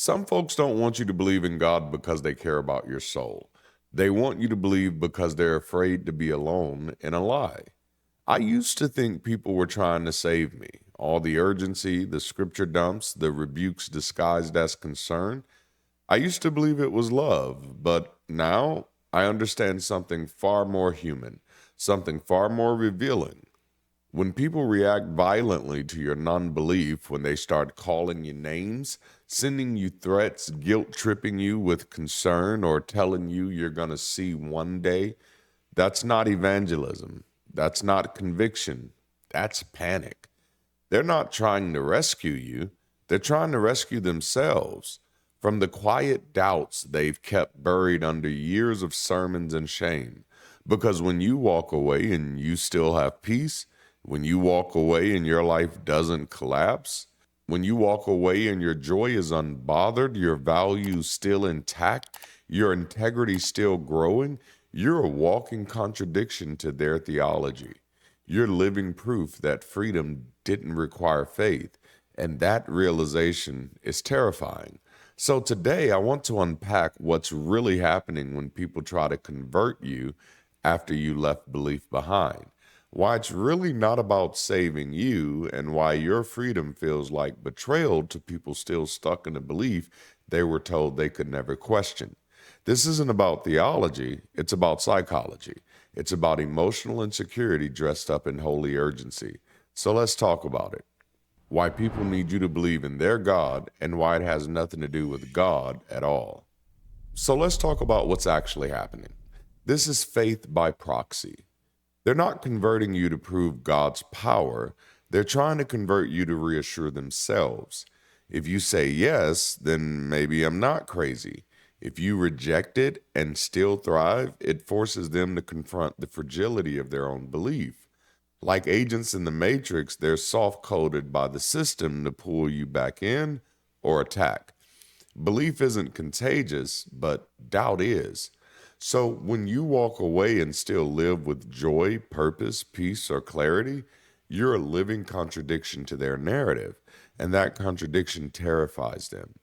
Some folks don't want you to believe in God because they care about your soul. They want you to believe because they're afraid to be alone in a lie. I used to think people were trying to save me. All the urgency, the scripture dumps, the rebukes disguised as concern. I used to believe it was love, but now I understand something far more human, something far more revealing. When people react violently to your non-belief, when they start calling you names, sending you threats, guilt tripping you with concern, or telling you you're going to see one day, that's not evangelism. That's not conviction. That's panic. They're not trying to rescue you, they're trying to rescue themselves from the quiet doubts they've kept buried under years of sermons and shame. Because when you walk away and you still have peace, when you walk away and your life doesn't collapse, when you walk away and your joy is unbothered, your values still intact, your integrity still growing, you're a walking contradiction to their theology. You're living proof that freedom didn't require faith, and that realization is terrifying. So today I want to unpack what's really happening when people try to convert you after you left belief behind. Why it's really not about saving you, and why your freedom feels like betrayal to people still stuck in a belief they were told they could never question. This isn't about theology, it's about psychology. It's about emotional insecurity dressed up in holy urgency. So let's talk about it. Why people need you to believe in their God, and why it has nothing to do with God at all. So let's talk about what's actually happening. This is faith by proxy. They're not converting you to prove God's power. They're trying to convert you to reassure themselves. If you say yes, then maybe I'm not crazy. If you reject it and still thrive, it forces them to confront the fragility of their own belief. Like agents in the Matrix, they're soft coded by the system to pull you back in or attack. Belief isn't contagious, but doubt is. So when you walk away and still live with joy, purpose, peace, or clarity, you're a living contradiction to their narrative, and that contradiction terrifies them.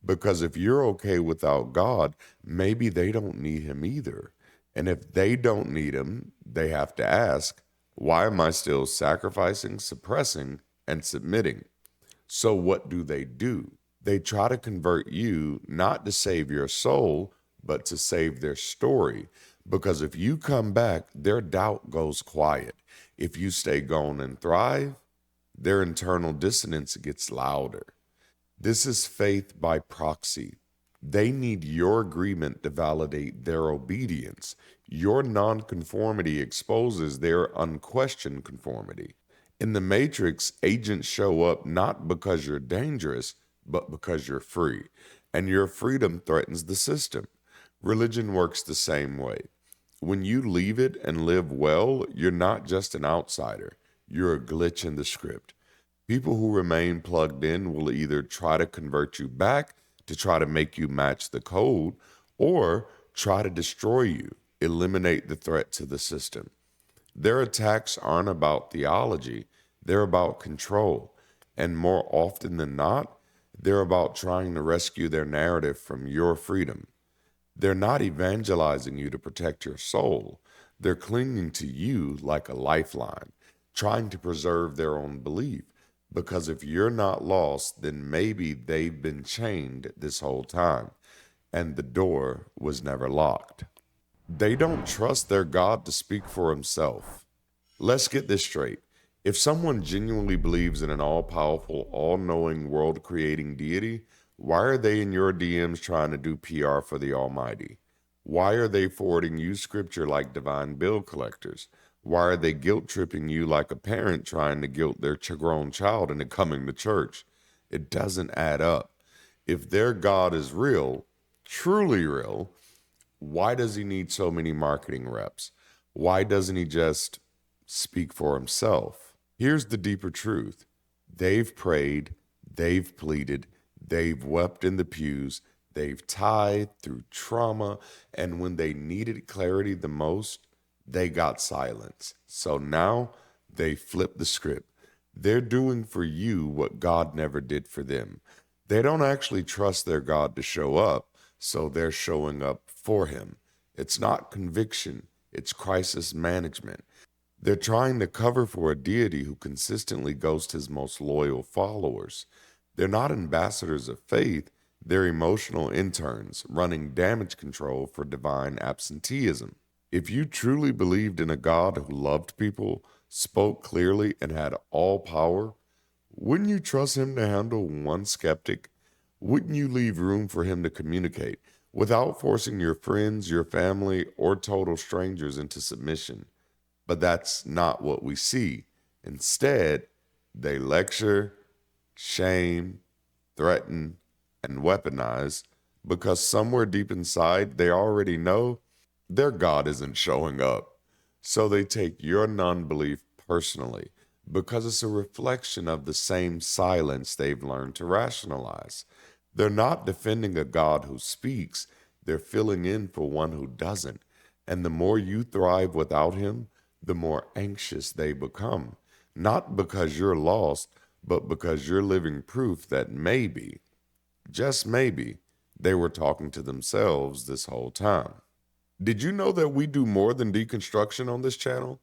Because if you're okay without God, maybe they don't need him either. And if they don't need him, they have to ask, why am I still sacrificing, suppressing, and submitting? So what do? They try to convert you not to save your soul, but to save their story. Because if you come back, their doubt goes quiet. If you stay gone and thrive, their internal dissonance gets louder. This is faith by proxy. They need your agreement to validate their obedience. Your nonconformity exposes their unquestioned conformity. In the Matrix, agents show up not because you're dangerous, but because you're free. And your freedom threatens the system. Religion works the same way. When you leave it and live well, you're not just an outsider, you're a glitch in the script. People who remain plugged in will either try to convert you back to try to make you match the code, or try to destroy you, eliminate the threat to the system. Their attacks aren't about theology, they're about control. And more often than not, they're about trying to rescue their narrative from your freedom. They're not evangelizing you to protect your soul. They're clinging to you like a lifeline, trying to preserve their own belief. Because if you're not lost, then maybe they've been chained this whole time, and the door was never locked. They don't trust their God to speak for himself. Let's get this straight. If someone genuinely believes in an all powerful, all knowing, world creating deity, why are they in your DMs trying to do PR for the Almighty? Why are they forwarding you scripture like divine bill collectors? Why are they guilt tripping you like a parent trying to guilt their grown child into coming to church? It doesn't add up. If their God is real, truly real, why does he need so many marketing reps? Why doesn't he just speak for himself? Here's the deeper truth. They've prayed, they've pleaded, they've wept in the pews, they've tithed through trauma, and when they needed clarity the most, they got silence. So now they flip the script. They're doing for you what God never did for them. They don't actually trust their God to show up, so they're showing up for him. It's not conviction, it's crisis management. They're trying to cover for a deity who consistently ghosts his most loyal followers. They're not ambassadors of faith, they're emotional interns running damage control for divine absenteeism. If you truly believed in a God who loved people, spoke clearly, and had all power, wouldn't you trust him to handle one skeptic? Wouldn't you leave room for him to communicate without forcing your friends, your family, or total strangers into submission? But that's not what we see. Instead, they lecture, shame, threaten, and weaponize because somewhere deep inside they already know their God isn't showing up. So they take your non-belief personally because it's a reflection of the same silence they've learned to rationalize. They're not defending a God who speaks, they're filling in for one who doesn't. And the more you thrive without him, the more anxious they become. Not because you're lost, but because you're living proof that maybe, just maybe, they were talking to themselves this whole time. Did you know that we do more than deconstruction on this channel?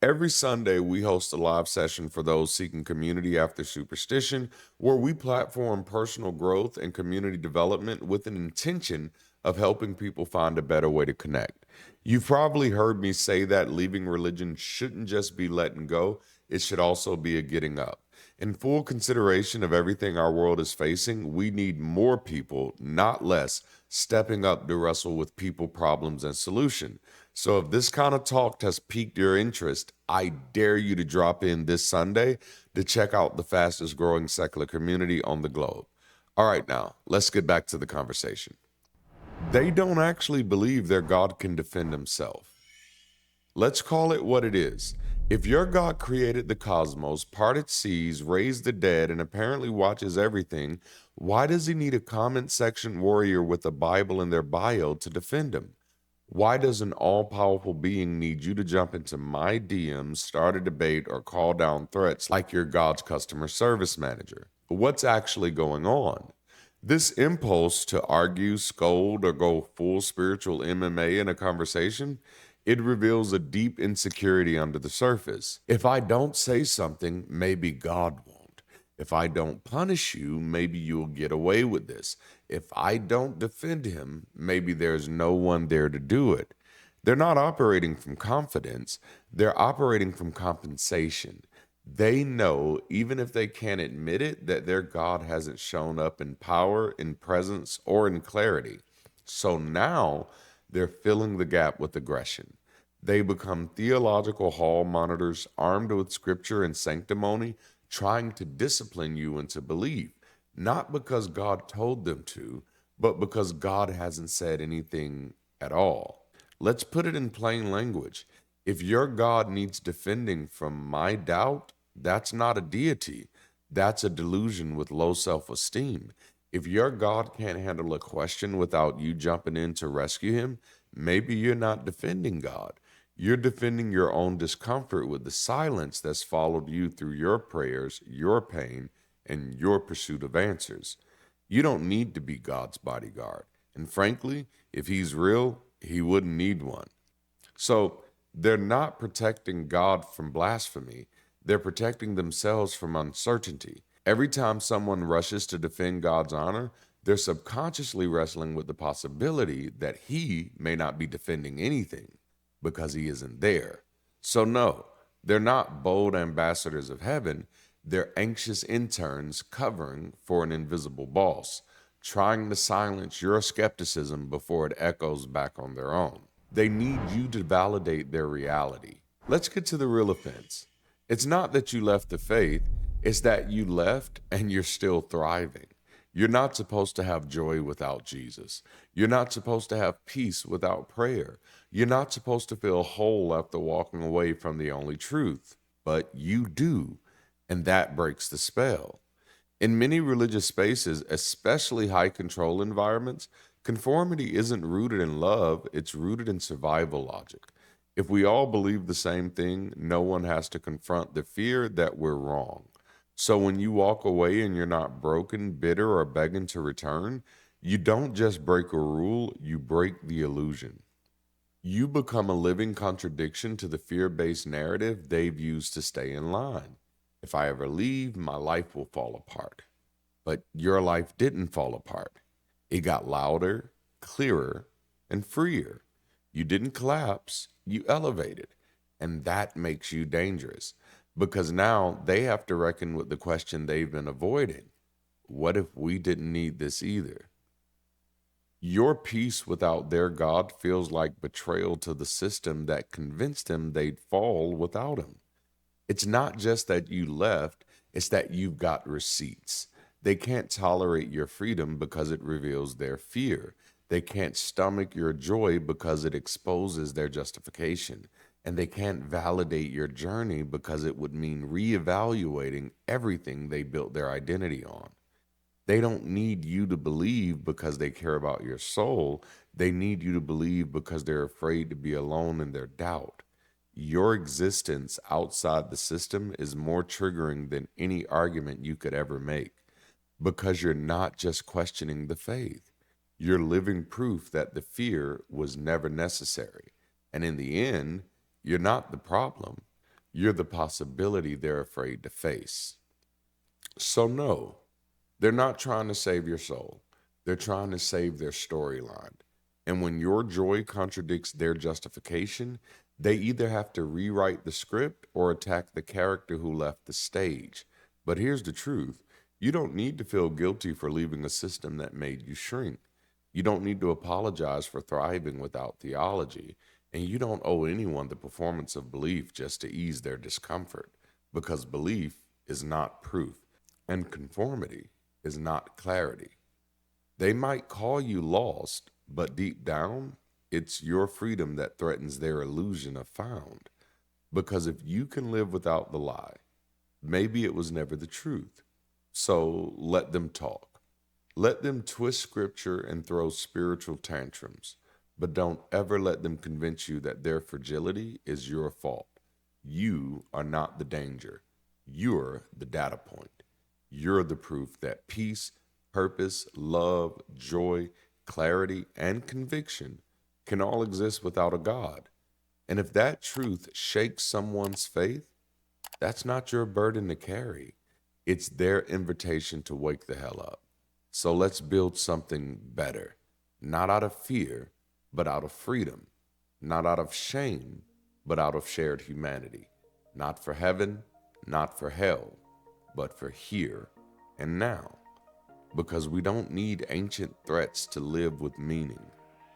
Every Sunday, we host a live session for those seeking community after superstition, where we platform personal growth and community development with an intention of helping people find a better way to connect. You've probably heard me say that leaving religion shouldn't just be letting go, it should also be a getting up. In full consideration of everything our world is facing, we need more people, not less, stepping up to wrestle with people, problems, and solution. So if this kind of talk has piqued your interest, I dare you to drop in this Sunday to check out the fastest growing secular community on the globe. All right, now, let's get back to the conversation. They don't actually believe their God can defend himself. Let's call it what it is. If your God created the cosmos, parted seas, raised the dead, and apparently watches everything, why does he need a comment section warrior with a Bible in their bio to defend him? Why does an all-powerful being need you to jump into my DMs, start a debate, or call down threats like you're God's customer service manager? What's actually going on? This impulse to argue, scold, or go full spiritual MMA in a conversation, it reveals a deep insecurity under the surface. If I don't say something, maybe God won't. If I don't punish you, maybe you'll get away with this. If I don't defend him, maybe there's no one there to do it. They're not operating from confidence, they're operating from compensation. They know, even if they can't admit it, that their God hasn't shown up in power, in presence, or in clarity. So now they're filling the gap with aggression. They become theological hall monitors armed with scripture and sanctimony, trying to discipline you into belief, not because God told them to, but because God hasn't said anything at all. Let's put it in plain language. If your God needs defending from my doubt, that's not a deity. That's a delusion with low self-esteem. If your God can't handle a question without you jumping in to rescue him, maybe you're not defending God. You're defending your own discomfort with the silence that's followed you through your prayers, your pain, and your pursuit of answers. You don't need to be God's bodyguard. And frankly, if he's real, he wouldn't need one. So they're not protecting God from blasphemy. They're protecting themselves from uncertainty. Every time someone rushes to defend God's honor, they're subconsciously wrestling with the possibility that he may not be defending anything because he isn't there. So no, they're not bold ambassadors of heaven. They're anxious interns covering for an invisible boss, trying to silence your skepticism before it echoes back on their own. They need you to validate their reality. Let's get to the real offense. It's not that you left the faith, it's that you left and you're still thriving. You're not supposed to have joy without Jesus. You're not supposed to have peace without prayer. You're not supposed to feel whole after walking away from the only truth. But you do, and that breaks the spell. In many religious spaces, especially high control environments, conformity isn't rooted in love, it's rooted in survival logic. If we all believe the same thing, no one has to confront the fear that we're wrong. So when you walk away and you're not broken, bitter, or begging to return, you don't just break a rule, you break the illusion. You become a living contradiction to the fear-based narrative they've used to stay in line. If I ever leave, my life will fall apart. But your life didn't fall apart. It got louder, clearer, and freer. You didn't collapse, you elevated. And that makes you dangerous because now they have to reckon with the question they've been avoiding. What if we didn't need this either? Your peace without their God feels like betrayal to the system that convinced them they'd fall without him. It's not just that you left, it's that you've got receipts. They can't tolerate your freedom because it reveals their fear. They can't stomach your joy because it exposes their justification. And they can't validate your journey because it would mean reevaluating everything they built their identity on. They don't need you to believe because they care about your soul. They need you to believe because they're afraid to be alone in their doubt. Your existence outside the system is more triggering than any argument you could ever make because you're not just questioning the faith. You're living proof that the fear was never necessary. And in the end, you're not the problem. You're the possibility they're afraid to face. So no, they're not trying to save your soul. They're trying to save their storyline. And when your joy contradicts their justification, they either have to rewrite the script or attack the character who left the stage. But here's the truth. You don't need to feel guilty for leaving a system that made you shrink. You don't need to apologize for thriving without theology. And you don't owe anyone the performance of belief just to ease their discomfort, because belief is not proof, and conformity is not clarity. They might call you lost, but deep down, it's your freedom that threatens their illusion of found. Because if you can live without the lie, maybe it was never the truth. So let them talk. Let them twist scripture and throw spiritual tantrums, but don't ever let them convince you that their fragility is your fault. You are not the danger. You're the data point. You're the proof that peace, purpose, love, joy, clarity, and conviction can all exist without a God. And if that truth shakes someone's faith, that's not your burden to carry. It's their invitation to wake the hell up. So let's build something better, not out of fear, but out of freedom, not out of shame, but out of shared humanity, not for heaven, not for hell, but for here and now. Because we don't need ancient threats to live with meaning.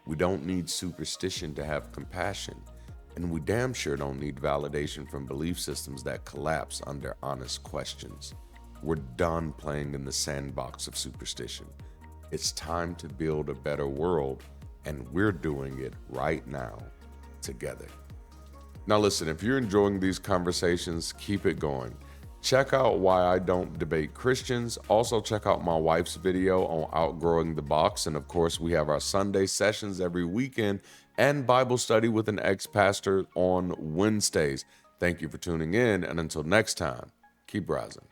We don't need superstition to have compassion. And we damn sure don't need validation from belief systems that collapse under honest questions. We're done playing in the sandbox of superstition. It's time to build a better world, and we're doing it right now, together. Now listen, if you're enjoying these conversations, keep it going. Check out Why I Don't Debate Christians. Also check out my wife's video on outgrowing the box. And of course, we have our Sunday sessions every weekend and Bible study with an ex-pastor on Wednesdays. Thank you for tuning in. And until next time, keep rising.